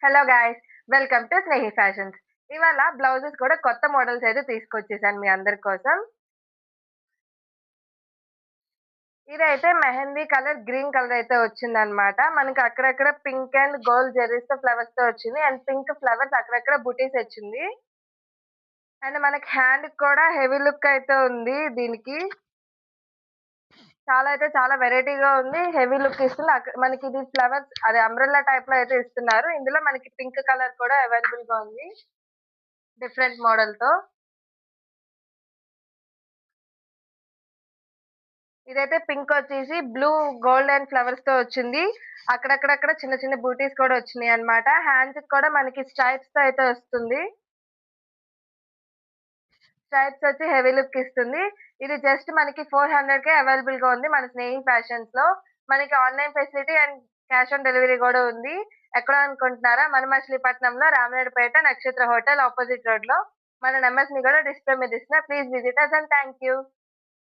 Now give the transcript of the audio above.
Hello guys! Welcome to Snehi fashions. ఇవాళ blouses కూడా కొత్త మోడల్స్ అయితే తీసుకొచ్చేసాను మీ అందరి కోసం. ఇదైతే మెహందీ కలర్, గ్రీన్ కలర్ అయితే వచ్చిందనమాట. మనకి అక్కడక్కడ పింక్ అండ్ గోల్డ్ జెర్రీస్‌తో ఫ్లవర్స్‌తో వచ్చింది. అండ్ పింక్ ఫ్లవర్స్ అక్కడక్కడ బుటీస్ వచ్చింది. అండ్ మనకి హ్యాండ్‌కి కూడా హెవీ లుక్ అయితే ఉంది దీనికి. చాలా వెరైటీగా ఉంది. హెవీ లుక్ ఇస్తుంది. మనకి ఇది ఫ్లవర్స్ అదే అంబ్రెల్లా టైప్‌లో అయితే ఇస్తున్నారు. ఇందులో మనకి పింక్ కలర్ కూడా అవైలబుల్‌గా ఉంది. డిఫరెంట్ మోడల్‌తో. ఇదైతే పింకొచ్చేసి బ్లూ, గోల్డ్ అండ్ ఫ్లవర్స్‌తో వచ్చింది. అక్కడక్కడక్కడ చిన్న చిన్న బూటీస్ కూడా వచ్చినియన్నమాట. హ్యాండ్స్‌కి కూడా మనకి స్ట్రైప్స్‌తో అయితే వస్తుంది. స్ట్రైప్స్ వచ్చి హెవీ లుక్ ఇస్తుంది. ఇది జస్ట్ మనకి 400కే అవైలబుల్‌గా ఉంది మన స్నేహి ఫ్యాషన్స్‌లో. మనకి online facility and cash on delivery గూడా ఉంది. ఎక్కడ అనుకుంటున్నారా? మన మచిలీపట్నంలో రామనాయుడుపేట నక్షత్ర హోటల్ అపోజిట్ రోడ్‌లో. మన నంబర్స్‌ని గూడా డిస్‌ప్లే మీద ఇస్తున్నా. Please visit us and thank you.